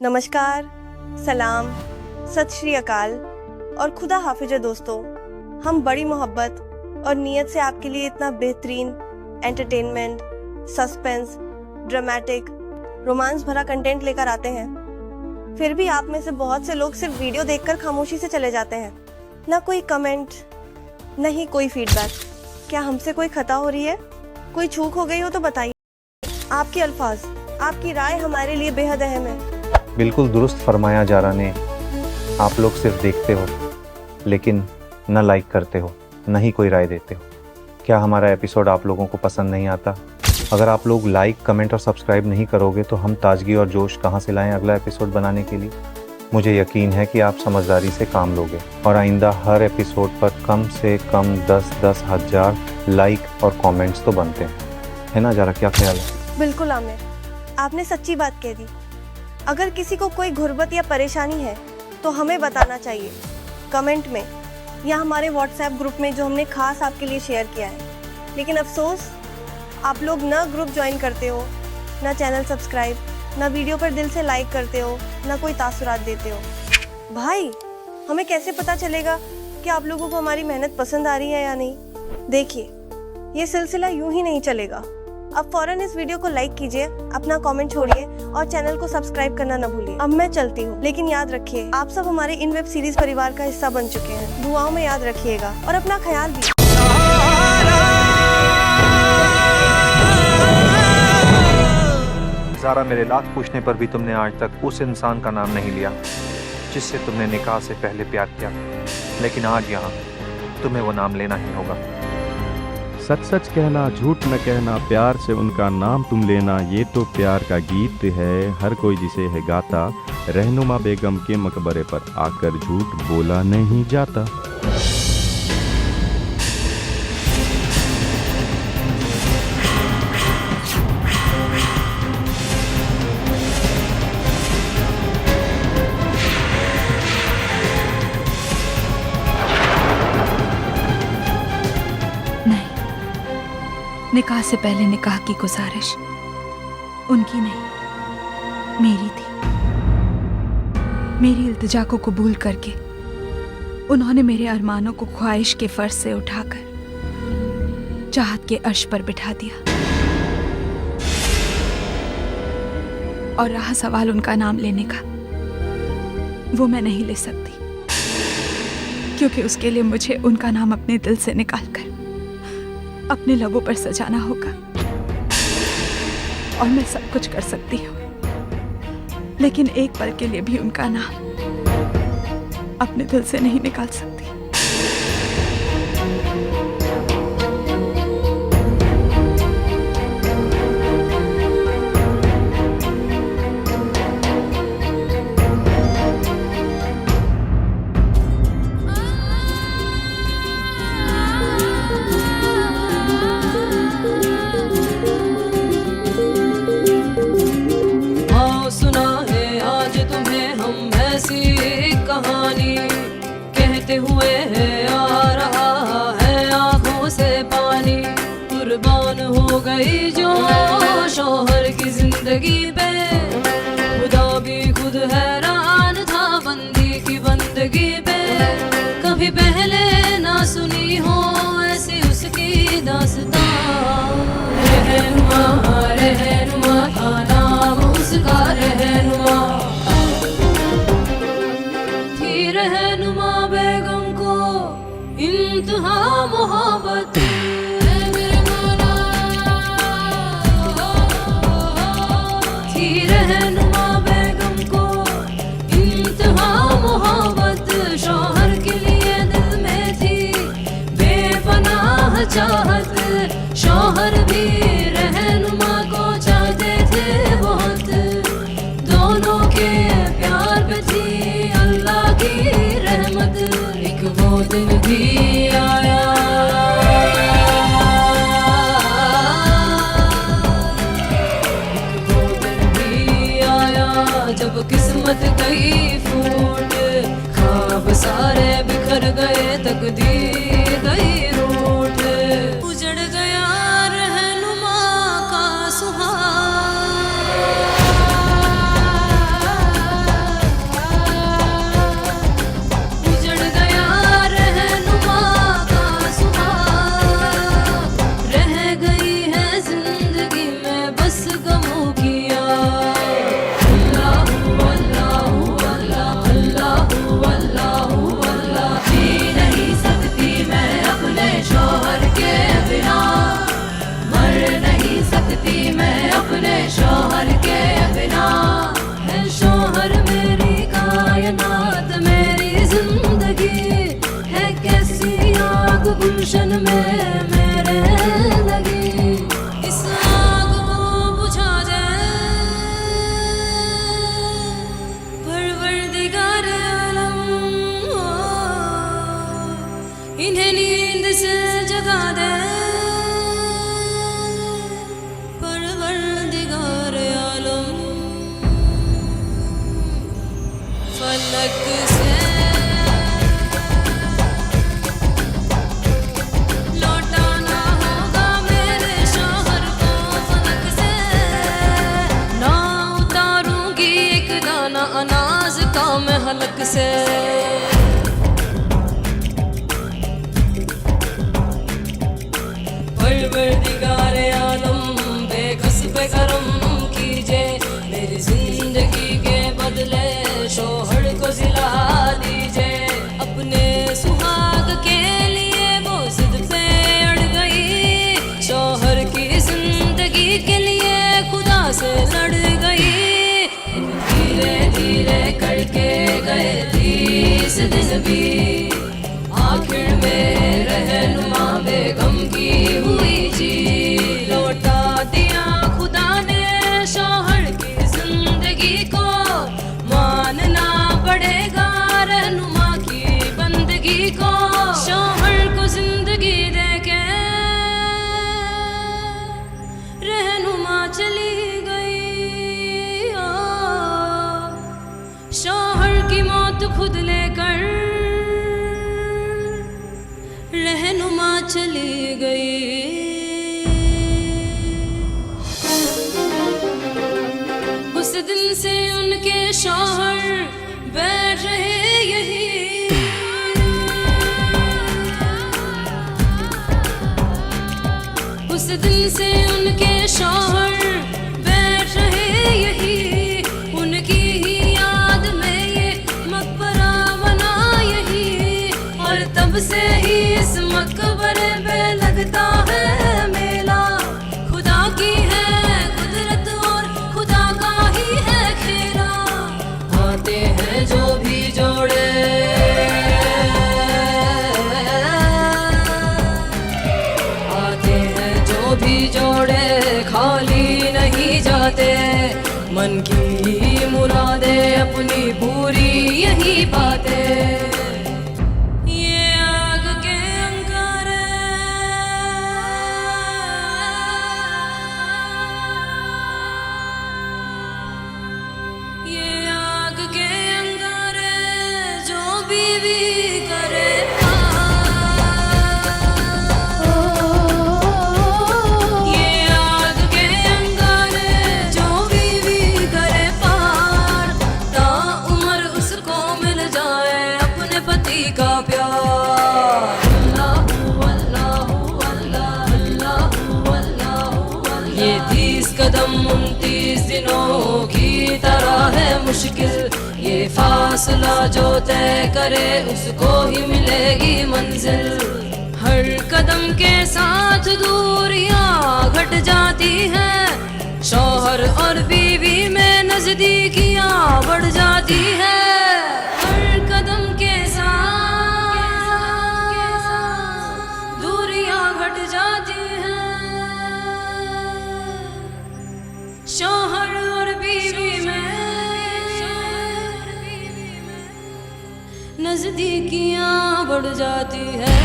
नमस्कार, सलाम, सत श्री अकाल और खुदा हाफिज दोस्तों। हम बड़ी मोहब्बत और नीयत से आपके लिए इतना बेहतरीन एंटरटेनमेंट, सस्पेंस, ड्रामेटिक, रोमांस भरा कंटेंट लेकर आते हैं। फिर भी आप में से बहुत से लोग सिर्फ वीडियो देखकर खामोशी से चले जाते हैं। ना कोई कमेंट, न ही कोई फीडबैक। क्या हमसे कोई खता हो रही है? कोई चूक हो गई हो तो बताइए। आपके अल्फाज, आपकी राय हमारे लिए बेहद अहम है। बिल्कुल दुरुस्त फरमाया जारा ने। आप लोग सिर्फ देखते हो लेकिन न लाइक करते हो, न ही कोई राय देते हो। क्या हमारा एपिसोड आप लोगों को पसंद नहीं आता? अगर आप लोग लाइक, कमेंट और सब्सक्राइब नहीं करोगे तो हम ताजगी और जोश कहाँ से लाएं अगला एपिसोड बनाने के लिए? मुझे यकीन है कि आप समझदारी से काम लोगे और आइंदा हर एपिसोड पर कम से कम 10-10 हज़ार लाइक और कमेंट्स तो बनते हैं, है ना जारा? क्या ख्याल है? बिल्कुल आमिर, आपने सच्ची बात कह दी। अगर किसी को कोई गुर्बत या परेशानी है तो हमें बताना चाहिए कमेंट में या हमारे व्हाट्सएप ग्रुप में जो हमने खास आपके लिए शेयर किया है। लेकिन अफसोस, आप लोग न ग्रुप ज्वाइन करते हो, न चैनल सब्सक्राइब, न वीडियो पर दिल से लाइक करते हो, न कोई तासुरात देते हो। भाई, हमें कैसे पता चलेगा कि आप लोगों को हमारी मेहनत पसंद आ रही है या नहीं? देखिए, ये सिलसिला यूं ही नहीं चलेगा। अब फौरन इस वीडियो को लाइक कीजिए, अपना कमेंट छोड़िए और चैनल को सब्सक्राइब करना न भूलिए। अब मैं चलती हूँ, लेकिन याद रखिए, आप सब हमारे इन वेब सीरीज परिवार का हिस्सा बन चुके हैं। दुआओं में याद रखिएगा और अपना ख्याल भी। ज़ारा, मेरे लाख पूछने पर भी तुमने आज तक उस इंसान का नाम नहीं लिया जिससे तुमने निकाह से पहले प्यार किया, लेकिन आज यहाँ तुम्हें वो नाम लेना ही होगा। सच सच कहना, झूठ न कहना, प्यार से उनका नाम तुम लेना, ये तो प्यार का गीत है, हर कोई जिसे है गाता। रहनुमा बेगम के मकबरे पर आकर झूठ बोला नहीं जाता। निकाह से पहले निकाह की गुजारिश उनकी नहीं, मेरी थी। मेरी इल्तिजा को कबूल करके उन्होंने मेरे अरमानों को ख्वाहिश के फर्श से उठाकर चाहत के अर्श पर बिठा दिया। और रहा सवाल उनका नाम लेने का, वो मैं नहीं ले सकती, क्योंकि उसके लिए मुझे उनका नाम अपने दिल से निकालकर अपने लबों पर सजाना होगा। और मैं सब कुछ कर सकती हूँ, लेकिन एक पल के लिए भी उनका नाम अपने दिल से नहीं निकाल सकती। कहानी कहते हुए है आ रहा है आंखों से पानी। कुर्बान हो गई जो शौहर की जिंदगी पे, खुदा भी खुद हैरान था बंदी की बंदगी पे। कभी पहले ना सुनी हो ऐसी उसकी दास्तां। रहनुमा रहनुमा था नाम उसका, रहनुमा। रहनुमा बेगम को इंतहा मोहब्बत, थी रहनुमा बेगम को इंतहा मोहब्बत। शौहर के लिए दिल में थी बेपनाह चाहत, शौहर भी रहनुमा को चाहते थे बहुत। दोनों के प्यार पे थी अल्लाह की रहमत। एक वो दिन भी आया, एक वो दिन भी आया जब किस्मत गई फूट। ख्वाब सारे बिखर गए, तकदीर गई रूठ। उजड़ गया रहनुमा का सुहाग। कायनात मेरी जिंदगी है कैसी आग गुलशन में मेरे लगी। इस आग को बुझा दे परवरदिगार आलम, इन्हें नींद से जगा दे परवरदिगार आलम। फलक से लौटाना होगा मेरे शौहर को फलक से, ना उतारूंगी एक दाना अनाज का मैं हलक से। परवरदिगार आलम बेकस पे करम कीजिए, मेरी जिंदगी के बदले शौहर को जिला दीजिए। अपने सुहाग के लिए वो जिद पे अड़ गई, शौहर की जिंदगी के लिए खुदा से लड़ गई। धीरे धीरे करके गए 30 दिन भी, आखिर में रहनुमा बेगम की हुई जी। लौटा दिया खुदा ने शौहर की जिंदगी को, मानना पड़ेगा रहनुमा की बंदगी को। शौहर को जिंदगी देके रहनुमा चली गई, शौहर की मौत खुद लेकर रहनुमा चली गई। उस दिन से उनके शौहर बैठ रहे यही, उस दिन से उनके शौहर बैठ रहे यही, उनकी ही याद में ये मकबरा बना यही। और तब से ही इस मकबरे पे लगता है मेला, खुदा की है कुदरत और खुदा का ही है खेला। आते हैं जो भी जोड़े, आते हैं जो भी जोड़े, खाली नहीं जाते। मन की मुरादें अपनी पूरी यही पाते। ये आग के अंगारे, ये आग के अंगारे जो बीवी करे ये आग के अंगारे जो बीवी करे पार, ता उम्र उसको मिल जाए अपने पति का प्यार। अल्लाहु अल्लाहु अल्लाह अल्लाहु अल्लाहु अल्लाह। ये 30 कदम 29 दिनों की तरह है मुश्किल, ये फासला जो तय करे उसको ही मिलेगी मंजिल। हर कदम के साथ दूरियां घट जाती हैं, शौहर और बीवी में नजदीकियां बढ़ जाती है। हर कदम के साथ दूरियां घट जाती हैं, शौहर और बीवी में नजदीकियां बढ़ जाती है।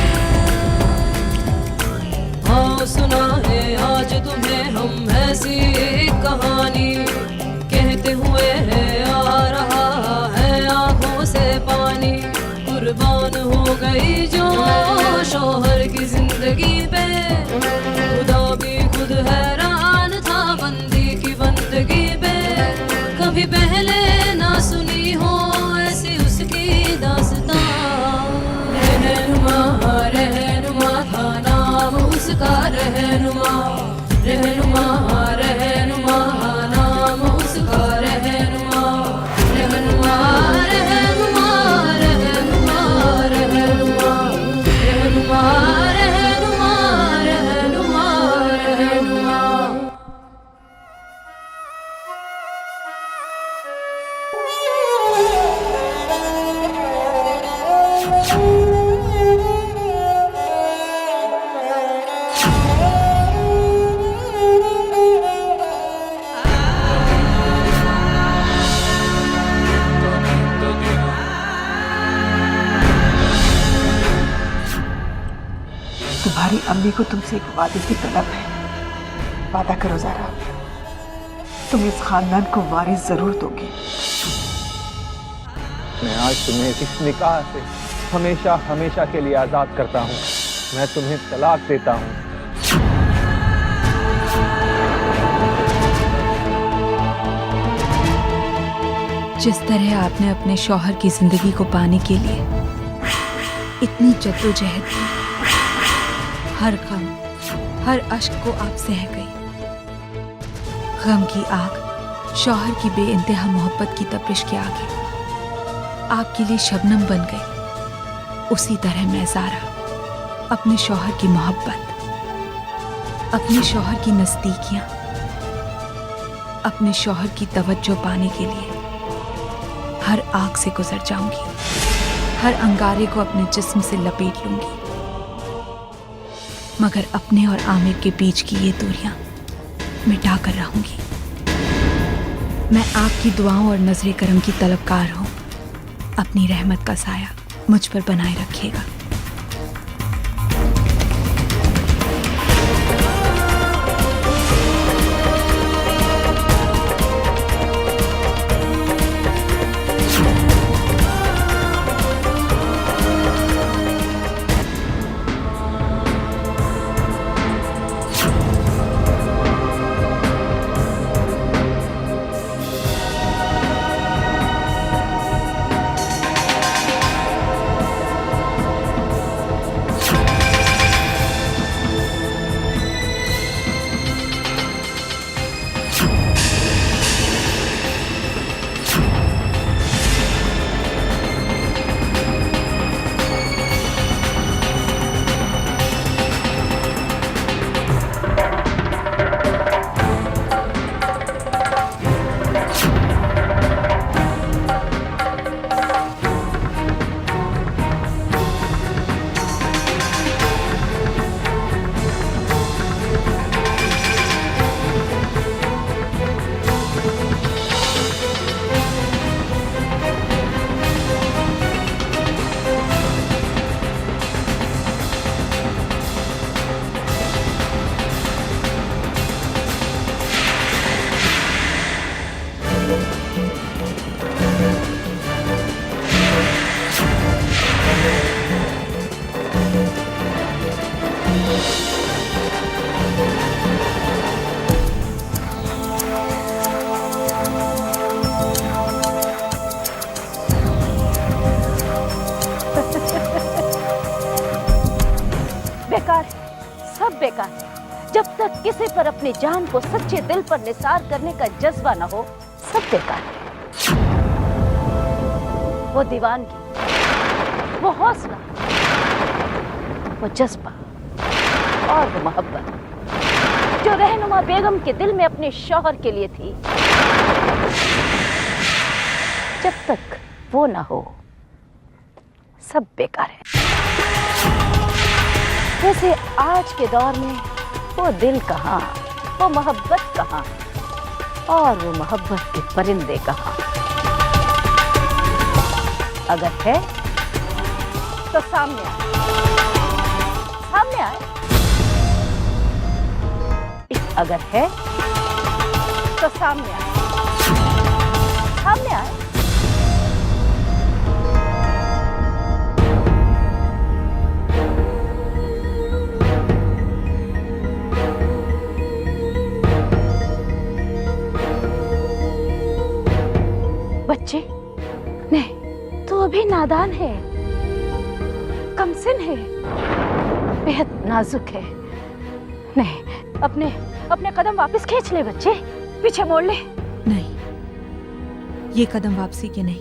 हाँ सुना है आज तुम्हें हम ऐसी कहानी, कहते हुए है आ रहा है आंखों से पानी। कुर्बान हो गई जो शौहर की जिंदगी पे, खुदा भी खुद हैरान था बंदी की बंदगी पे। कभी पहले ना सुनी हो ऐसी उसकी दास्तां, रहनुमा रहनुमा था नाम उसका, रहनुमा रहनुमा रहनुमा नाम उसका, रहनुमा रहनुमा रहनुमा रहनुमा रहनुमा रहनुमा रहनुमा रहनुमा रहनुमा। तुम्हारी अम्मी को तुमसे एक वादे की तलब है। वादा करो ज़रा, तुम इस खानदान को वारिस जरूर दोगे। मैं आज तुम्हें इस निकाह से हमेशा हमेशा के लिए आजाद करता हूँ। मैं तुम्हें तलाक देता हूँ। जिस तरह आपने अपने शौहर की जिंदगी को पाने के लिए इतनी जद्दोजहद की, हर गम, हर अश्क को आप सह गई। गम की आग शौहर की बेइंतहा मोहब्बत की तपिश के आगे आपके लिए शबनम बन गई। उसी तरह मैं ज़ारा अपने शौहर की मोहब्बत, अपने शौहर की नज़दीकियाँ, अपने शौहर की तवज्जो पाने के लिए हर आग से गुजर जाऊंगी, हर अंगारे को अपने जिस्म से लपेट लूंगी, मगर अपने और आमिर के बीच की ये दूरियां मिटा कर रहूंगी। मैं आपकी दुआओं और नजरे करम की तलबकार हूं। अपनी रहमत का साया मुझ पर बनाए रखिएगा। बेकार, सब बेकार। जब तक किसी पर अपनी जान को सच्चे दिल पर निसार करने का जज्बा न हो, सब बेकार है। वो दीवानगी, वो हौसला, वो जज्बा और वो मोहब्बत जो रहनुमा बेगम के दिल में अपने शौहर के लिए थी, जब तक वो ना हो, सब बेकार है। वैसे आज के दौर में वो दिल कहाँ, वो मोहब्बत कहाँ, और वो मोहब्बत के परिंदे कहाँ? अगर है तो सामने आए, सामने आए। अगर है तो सामने आए, सामने आए। बच्चे, नहीं, तू अभी नादान है, कमसिन है, बेहद नाजुक है। नहीं, अपने कदम वापस खींच ले बच्चे, पीछे मोड़ ले। नहीं, ये कदम वापसी के नहीं,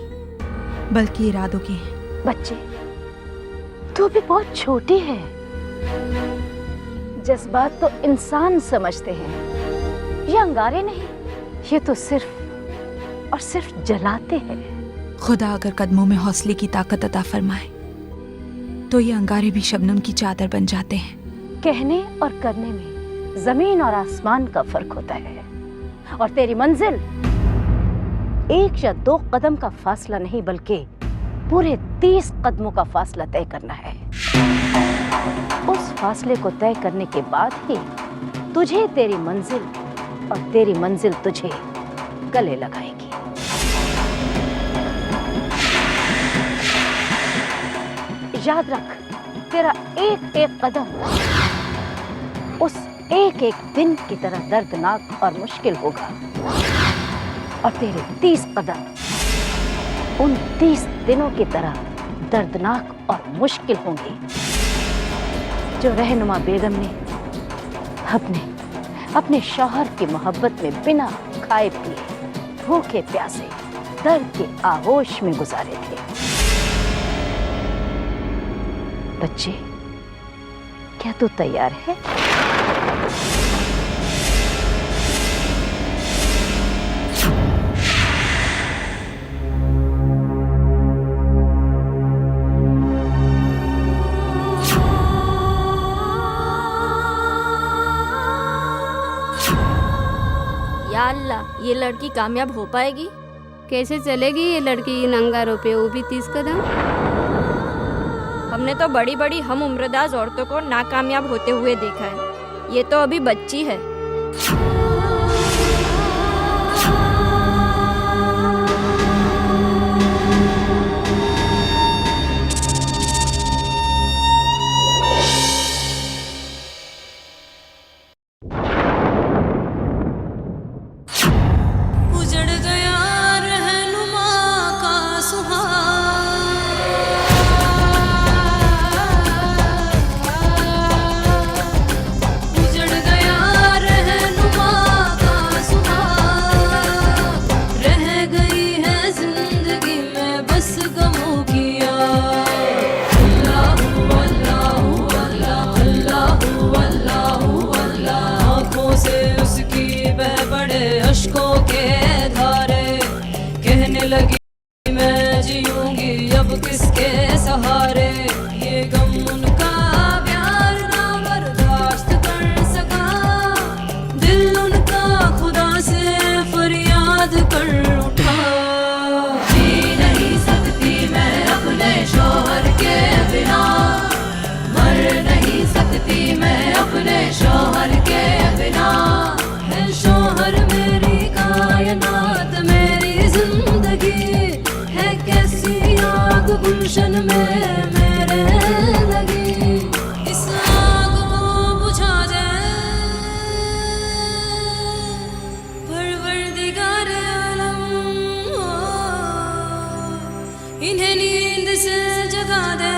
बल्कि इरादों के हैं। बच्चे, तू भी बहुत छोटी है। जज्बात तो इंसान समझते हैं, ये अंगारे नहीं। ये तो सिर्फ और सिर्फ जलाते हैं। खुदा अगर कदमों में हौसले की ताकत अता फरमाए तो ये अंगारे भी शबनम की चादर बन जाते हैं। कहने और करने में जमीन और आसमान का फर्क होता है, और तेरी मंजिल 1 या 2 कदम का फासला नहीं बल्कि पूरे 30 कदमों का फासला तय करना है। उस फासले को तय करने के बाद ही तुझे तेरी मंजिल और तेरी मंजिल तुझे गले लगाएगी। याद रख, तेरा एक एक कदम उस एक एक दिन की तरह दर्दनाक और मुश्किल होगा, और तेरे 30 कदम उन 30 दिनों की तरह दर्दनाक और मुश्किल होंगे जो रहनुमा बेगम ने अपने शौहर की मोहब्बत में बिना खाए पिए भूखे प्यासे दर्द के आगोश में गुजारे थे। बच्चे, क्या तू तैयार है? या अल्लाह, ये लड़की कामयाब हो पाएगी? कैसे चलेगी ये लड़की इन अंगारों पे, वो भी 30 कदम? हमने तो बड़ी बड़ी हम उम्रदाज औरतों को नाकामयाब होते हुए देखा है, ये तो अभी बच्ची है। गुलशन में मेरे लगी, इस आग को बुझा जाए परवरदिगार आलम, इन्हें नींद से जगा दे।